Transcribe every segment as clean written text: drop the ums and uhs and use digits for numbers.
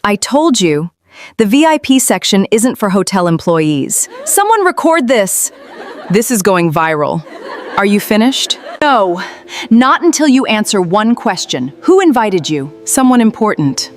I told you. The VIP section isn't for hotel employees. Someone record this. This is going viral. Are you finished? No, not until you answer one question. Who invited you? Someone important.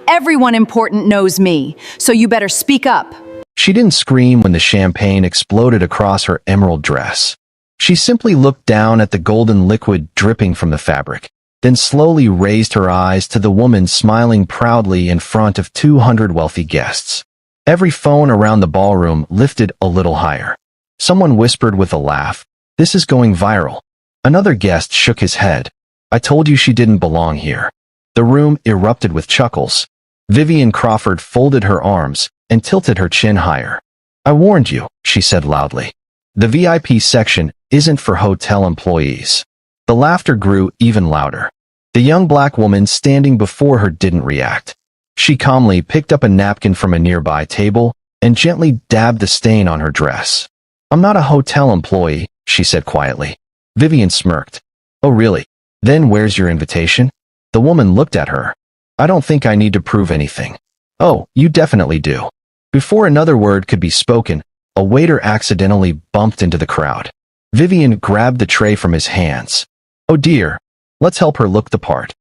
Everyone important knows me, so you better speak up. She didn't scream when the champagne exploded across her emerald dress. She simply looked down at the golden liquid dripping from the fabric, then slowly raised her eyes to the woman smiling proudly in front of 200 wealthy guests. Every phone around the ballroom lifted a little higher. Someone whispered with a laugh, "This is going viral." Another guest shook his head. "I told you she didn't belong here." The room erupted with chuckles. Vivian Crawford folded her arms and tilted her chin higher. "I warned you," she said loudly. "The VIP section isn't for hotel employees." The laughter grew even louder. The young black woman standing before her didn't react. She calmly picked up a napkin from a nearby table and gently dabbed the stain on her dress. "I'm not a hotel employee," she said quietly. Vivian smirked. "Oh really? Then where's your invitation?" The woman looked at her. "I don't think I need to prove anything." "Oh, you definitely do." Before another word could be spoken, a waiter accidentally bumped into the crowd. Vivian grabbed the tray from his hands. "Oh dear, let's help her look the part."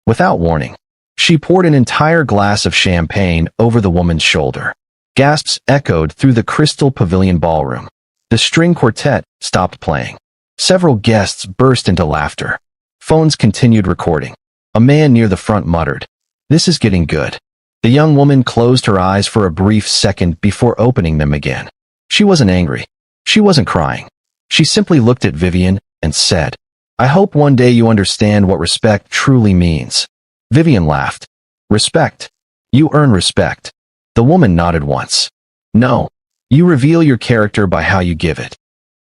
Without warning, she poured an entire glass of champagne over the woman's shoulder. Gasps echoed through the Crystal Pavilion ballroom. The string quartet stopped playing. Several guests burst into laughter. Phones continued recording. A man near the front muttered, "This is getting good." The young woman closed her eyes for a brief second before opening them again. She wasn't angry. She wasn't crying. She simply looked at Vivian and said, "I hope one day you understand what respect truly means." Vivian laughed. "Respect? You earn respect." The woman nodded once. "No. You reveal your character by how you give it."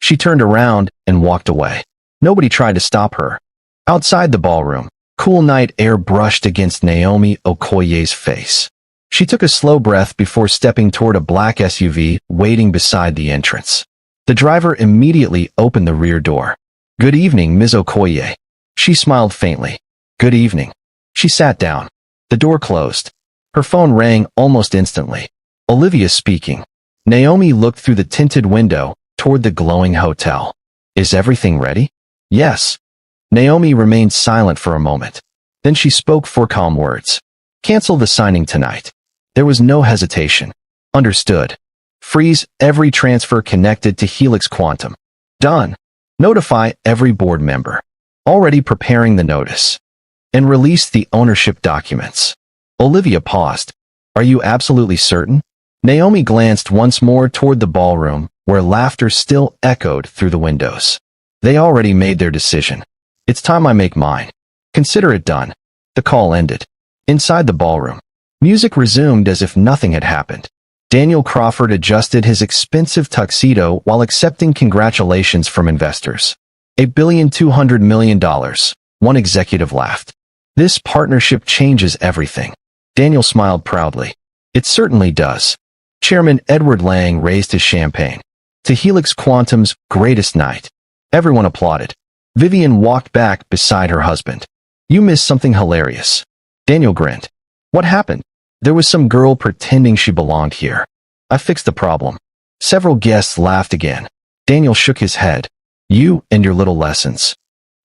She turned around and walked away. Nobody tried to stop her. Outside the ballroom, cool night air brushed against Naomi Okoye's face. She took a slow breath before stepping toward a black SUV waiting beside the entrance. The driver immediately opened the rear door. "Good evening, Ms. Okoye." She smiled faintly. "Good evening." She sat down. The door closed. Her phone rang almost instantly. "Olivia speaking." Naomi looked through the tinted window toward the glowing hotel. "Is everything ready?" "Yes." Naomi remained silent for a moment. Then she spoke four calm words. "Cancel the signing tonight." There was no hesitation. "Understood." "Freeze every transfer connected to Helix Quantum." "Done." "Notify every board member." "Already preparing the notice." "And release the ownership documents." Olivia paused. "Are you absolutely certain?" Naomi glanced once more toward the ballroom, where laughter still echoed through the windows. "They already made their decision. It's time I make mine. Consider it done." The call ended. Inside the ballroom, music resumed as if nothing had happened. Daniel Crawford adjusted his expensive tuxedo while accepting congratulations from investors. $1,200,000,000. One executive laughed. "This partnership changes everything." Daniel smiled proudly. "It certainly does." Chairman Edward Lang raised his champagne. "To Helix Quantum's greatest night." Everyone applauded. Vivian walked back beside her husband. "You missed something hilarious." Daniel grinned. "What happened?" "There was some girl pretending she belonged here. I fixed the problem." Several guests laughed again. Daniel shook his head. "You and your little lessons.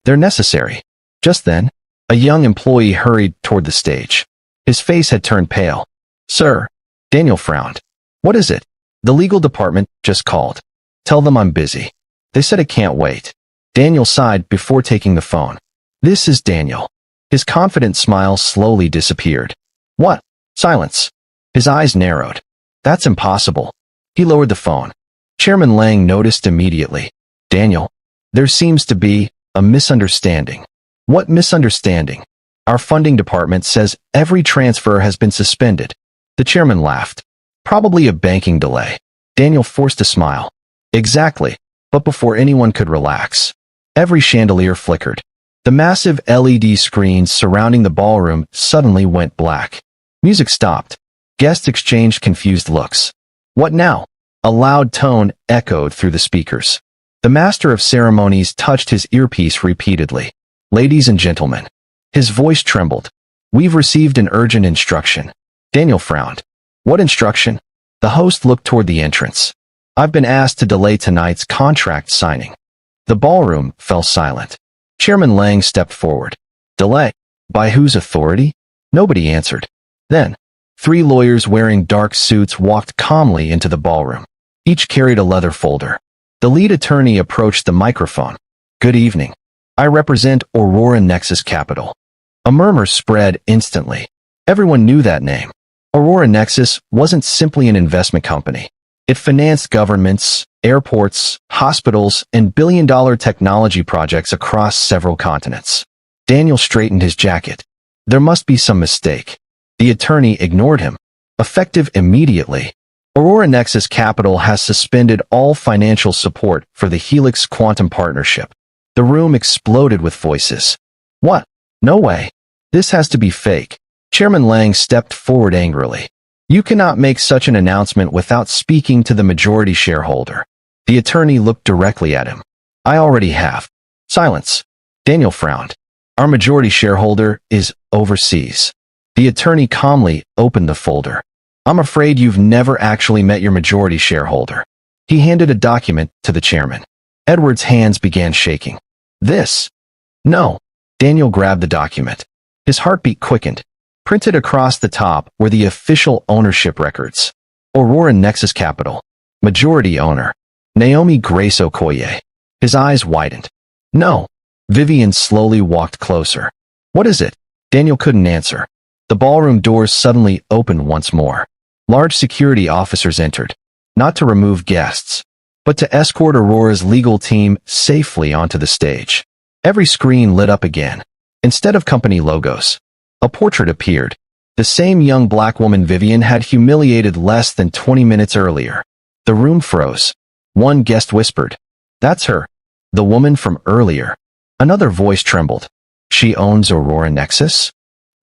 They're necessary." Just then, a young employee hurried toward the stage. His face had turned pale. "Sir." Daniel frowned. "What is it?" "The legal department just called. Tell them I'm busy. They said it can't wait." Daniel sighed before taking the phone. "This is Daniel." His confident smile slowly disappeared. "What?" Silence. His eyes narrowed. "That's impossible." He lowered the phone. Chairman Lang noticed immediately. "Daniel, there seems to be a misunderstanding." "What misunderstanding?" "Our funding department says every transfer has been suspended." The chairman laughed. "Probably a banking delay." Daniel forced a smile. "Exactly." But before anyone could relax, every chandelier flickered. The massive LED screens surrounding the ballroom suddenly went black. Music stopped. Guests exchanged confused looks. "What now?" A loud tone echoed through the speakers. The master of ceremonies touched his earpiece repeatedly. "Ladies and gentlemen." His voice trembled. "We've received an urgent instruction. Daniel frowned. What instruction? The host looked toward the entrance. I've been asked to delay tonight's contract signing. The ballroom fell silent. Chairman Lang stepped forward. Delay? By whose authority? Nobody answered. Then, 3 lawyers wearing dark suits walked calmly into the ballroom. Each carried a leather folder. The lead attorney approached the microphone. Good evening. I represent Aurora Nexus Capital. A murmur spread instantly. Everyone knew that name. Aurora Nexus wasn't simply an investment company. It financed governments, airports, hospitals, and billion-dollar technology projects across several continents. Daniel straightened his jacket. There must be some mistake. The attorney ignored him. Effective immediately, Aurora Nexus Capital has suspended all financial support for the Helix Quantum Partnership. The room exploded with voices. What? No way. This has to be fake. Chairman Lang stepped forward angrily. You cannot make such an announcement without speaking to the majority shareholder. The attorney looked directly at him. I already have. Silence. Daniel frowned. Our majority shareholder is overseas. The attorney calmly opened the folder. I'm afraid you've never actually met your majority shareholder. He handed a document to the chairman. Edward's hands began shaking. This? No. Daniel grabbed the document. His heartbeat quickened. Printed across the top were the official ownership records. Aurora Nexus Capital. Majority owner. Naomi Grace Okoye. His eyes widened. No. Vivian slowly walked closer. What is it? Daniel couldn't answer. The ballroom doors suddenly opened once more. Large security officers entered. Not to remove guests, but to escort Aurora's legal team safely onto the stage. Every screen lit up again. Instead of company logos, a portrait appeared. The same young black woman Vivian had humiliated less than 20 minutes earlier. The room froze. One guest whispered, "That's her. The woman from earlier." Another voice trembled. She owns Aurora Nexus?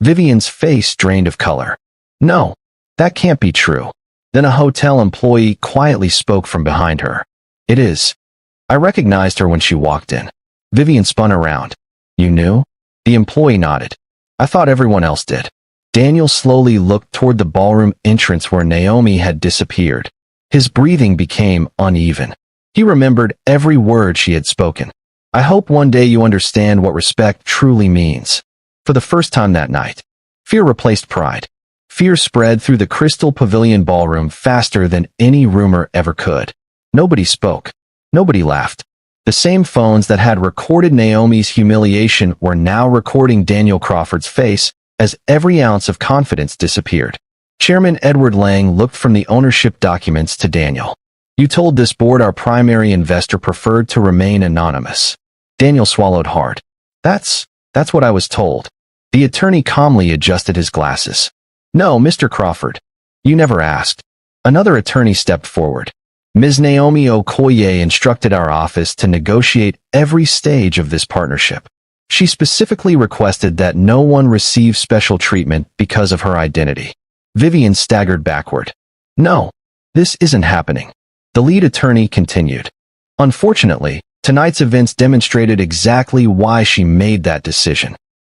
Vivian's face drained of color. No, that can't be true. Then a hotel employee quietly spoke from behind her. It is. I recognized her when she walked in. Vivian spun around. You knew? The employee nodded. I thought everyone else did. Daniel slowly looked toward the ballroom entrance where Naomi had disappeared. His breathing became uneven. He remembered every word she had spoken. I hope one day you understand what respect truly means. For the first time that night, fear replaced pride. Fear spread through the Crystal Pavilion ballroom faster than any rumor ever could. Nobody spoke. Nobody laughed. The same phones that had recorded Naomi's humiliation were now recording Daniel Crawford's face as every ounce of confidence disappeared. Chairman Edward Lang looked from the ownership documents to Daniel. You told this board our primary investor preferred to remain anonymous. Daniel swallowed hard. That's what I was told. The attorney calmly adjusted his glasses. No, Mr. Crawford. You never asked. Another attorney stepped forward. Ms. Naomi Okoye instructed our office to negotiate every stage of this partnership. She specifically requested that no one receive special treatment because of her identity. Vivian staggered backward. No, this isn't happening. The lead attorney continued. Unfortunately, tonight's events demonstrated exactly why she made that decision.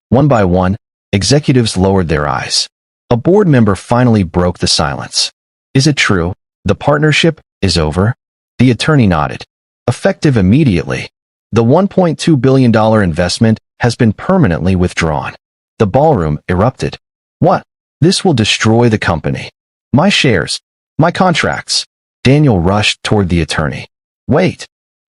One by one, executives lowered their eyes. A board member finally broke the silence. Is it true? The partnership is over? The attorney nodded. Effective immediately. The $1.2 billion investment has been permanently withdrawn. The ballroom erupted. What? This will destroy the company. My shares. My contracts. Daniel rushed toward the attorney. Wait.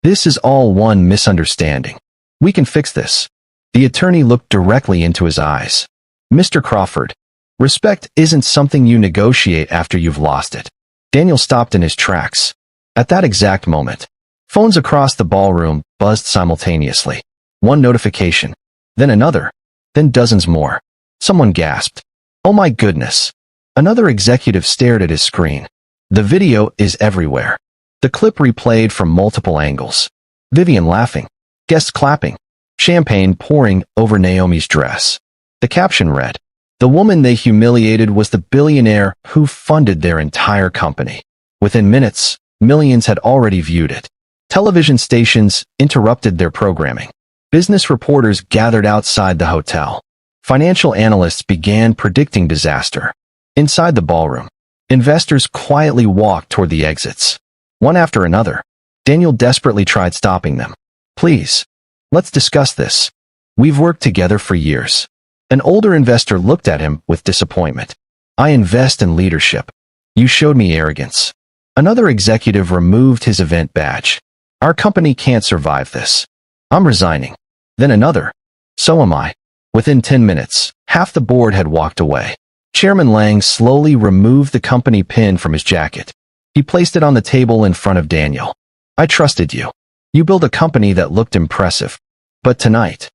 This is all one misunderstanding. We can fix this. The attorney looked directly into his eyes. Mr. Crawford, respect isn't something you negotiate after you've lost it. Daniel stopped in his tracks. At that exact moment, phones across the ballroom buzzed simultaneously. One notification, then another, then dozens more. Someone gasped. Oh my goodness. Another executive stared at his screen. The video is everywhere. The clip replayed from multiple angles. Vivian laughing. Guests clapping. Champagne pouring over Naomi's dress. The caption read, "The woman they humiliated was the billionaire who funded their entire company." Within minutes, millions had already viewed it. Television stations interrupted their programming. Business reporters gathered outside the hotel. Financial analysts began predicting disaster. Inside the ballroom, investors quietly walked toward the exits. One after another, Daniel desperately tried stopping them. Please, let's discuss this. We've worked together for years. An older investor looked at him with disappointment. I invest in leadership. You showed me arrogance. Another executive removed his event badge. Our company can't survive this. I'm resigning. Then another. So am I. Within 10 minutes, half the board had walked away. Chairman Lang slowly removed the company pin from his jacket. He placed it on the table in front of Daniel. I trusted you. You built a company that looked impressive. But tonight,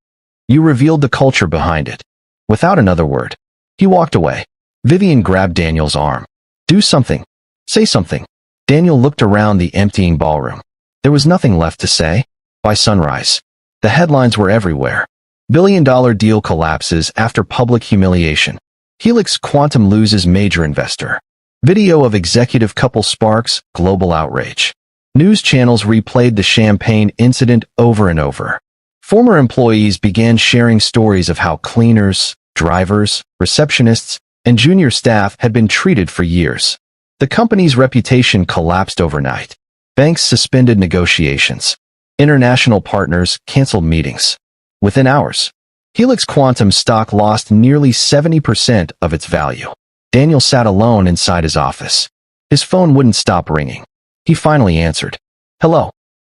you revealed the culture behind it. Without another word, he walked away. Vivian grabbed Daniel's arm. Do something. Say something. Daniel looked around the emptying ballroom. There was nothing left to say. By sunrise, the headlines were everywhere. Billion-dollar deal collapses after public humiliation. Helix Quantum loses major investor. Video of executive couple sparks global outrage. News channels replayed the champagne incident over and over. Former employees began sharing stories of how cleaners, drivers, receptionists, and junior staff had been treated for years. The company's reputation collapsed overnight. Banks suspended negotiations. International partners canceled meetings. Within hours, Helix Quantum stock lost nearly 70% of its value. Daniel sat alone inside his office. His phone wouldn't stop ringing. He finally answered. Hello,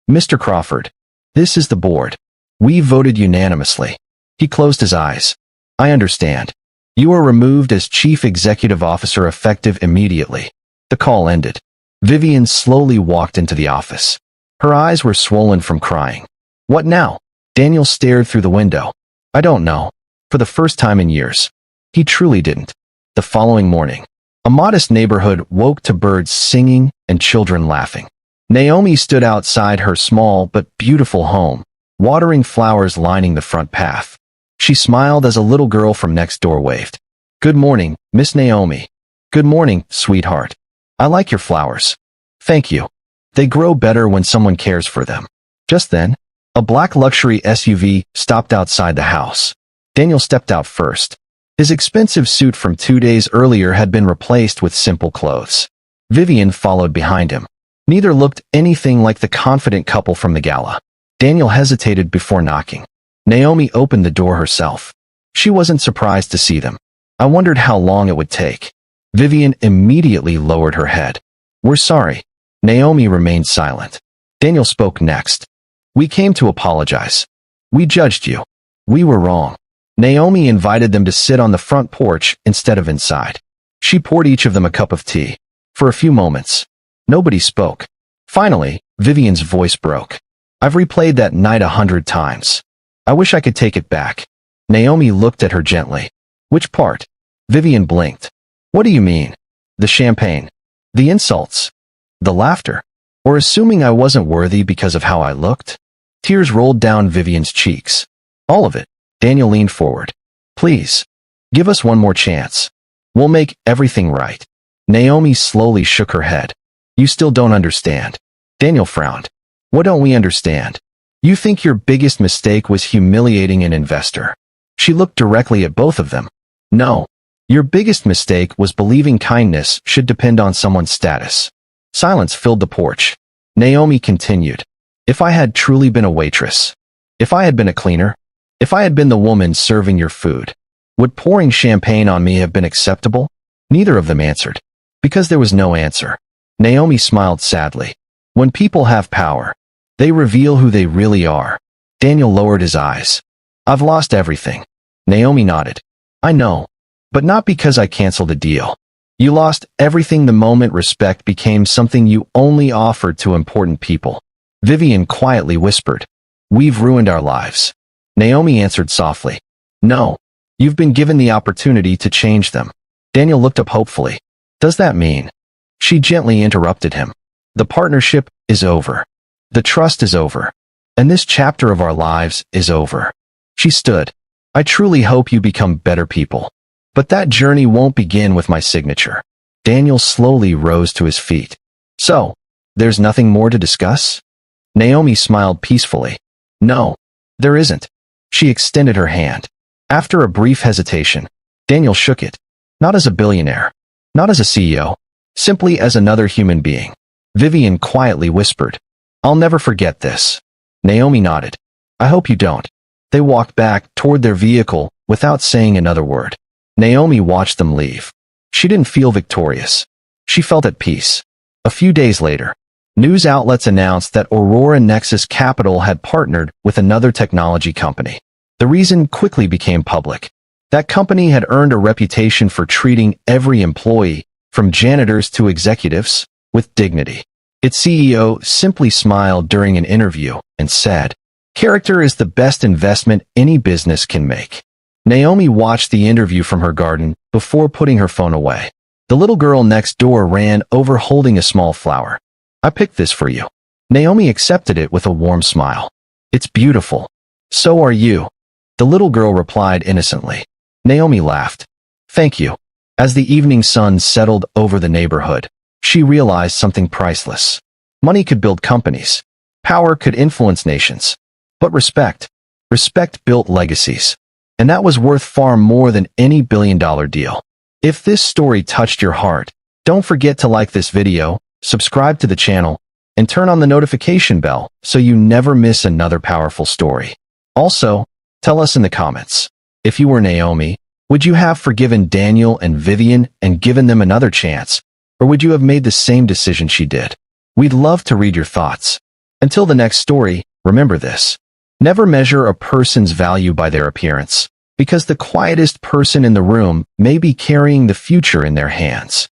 Mr. Crawford. This is the board. We voted unanimously. He closed his eyes. I understand. You are removed as Chief Executive Officer effective immediately. The call ended. Vivian slowly walked into the office. Her eyes were swollen from crying. What now? Daniel stared through the window. I don't know. For the first time in years. He truly didn't. The following morning, a modest neighborhood woke to birds singing and children laughing. Naomi stood outside her small but beautiful home, watering flowers lining the front path. She smiled as a little girl from next door waved. Good morning, Miss Naomi. Good morning, sweetheart. I like your flowers. Thank you. They grow better when someone cares for them. Just then, a black luxury SUV stopped outside the house. Daniel stepped out first. His expensive suit from 2 days earlier had been replaced with simple clothes. Vivian followed behind him. Neither looked anything like the confident couple from the gala. Daniel hesitated before knocking. Naomi opened the door herself. She wasn't surprised to see them. I wondered how long it would take. Vivian immediately lowered her head. We're sorry. Naomi remained silent. Daniel spoke next. We came to apologize. We judged you. We were wrong. Naomi invited them to sit on the front porch instead of inside. She poured each of them a cup of tea. For a few moments, nobody spoke. Finally, Vivian's voice broke. I've replayed that night 100 times. I wish I could take it back. Naomi looked at her gently. Which part? Vivian blinked. What do you mean? The champagne. The insults. The laughter. Or assuming I wasn't worthy because of how I looked? Tears rolled down Vivian's cheeks. All of it. Daniel leaned forward. Please, give us one more chance. We'll make everything right. Naomi slowly shook her head. You still don't understand. Daniel frowned. What don't we understand? You think your biggest mistake was humiliating an investor. She looked directly at both of them. No. Your biggest mistake was believing kindness should depend on someone's status. Silence filled the porch. Naomi continued. If I had truly been a waitress, if I had been a cleaner, if I had been the woman serving your food, would pouring champagne on me have been acceptable? Neither of them answered. Because there was no answer. Naomi smiled sadly. When people have power, they reveal who they really are. Daniel lowered his eyes. I've lost everything. Naomi nodded. I know. But not because I canceled a deal. You lost everything the moment respect became something you only offered to important people. Vivian quietly whispered. We've ruined our lives. Naomi answered softly. No. You've been given the opportunity to change them. Daniel looked up hopefully. Does that mean? She gently interrupted him. The partnership is over. The trust is over. And this chapter of our lives is over. She stood. I truly hope you become better people. But that journey won't begin with my signature. Daniel slowly rose to his feet. So, there's nothing more to discuss? Naomi smiled peacefully. No, there isn't. She extended her hand. After a brief hesitation, Daniel shook it. Not as a billionaire, Not as a CEO, simply as another human being. Vivian quietly whispered, "I'll never forget this." Naomi nodded. "I hope you don't." They walked back toward their vehicle without saying another word. Naomi watched them leave. She didn't feel victorious. She felt at peace. A few days later, news outlets announced that Aurora Nexus Capital had partnered with another technology company. The reason quickly became public. That company had earned a reputation for treating every employee, from janitors to executives, with dignity. Its CEO simply smiled during an interview and said, "Character is the best investment any business can make." Naomi watched the interview from her garden before putting her phone away. The little girl next door ran over holding a small flower. "I picked this for you." Naomi accepted it with a warm smile. "It's beautiful. So are you." The little girl replied innocently. Naomi laughed. "Thank you." As the evening sun settled over the neighborhood, she realized something priceless. Money could build companies. Power could influence nations. But respect built legacies. And that was worth far more than any billion-dollar deal. If this story touched your heart, don't forget to like this video, subscribe to the channel, and turn on the notification bell so you never miss another powerful story. Also, tell us in the comments, if you were Naomi, would you have forgiven Daniel and Vivian and given them another chance, or would you have made the same decision she did? We'd love to read your thoughts. Until the next story, remember this. Never measure a person's value by their appearance, because the quietest person in the room may be carrying the future in their hands.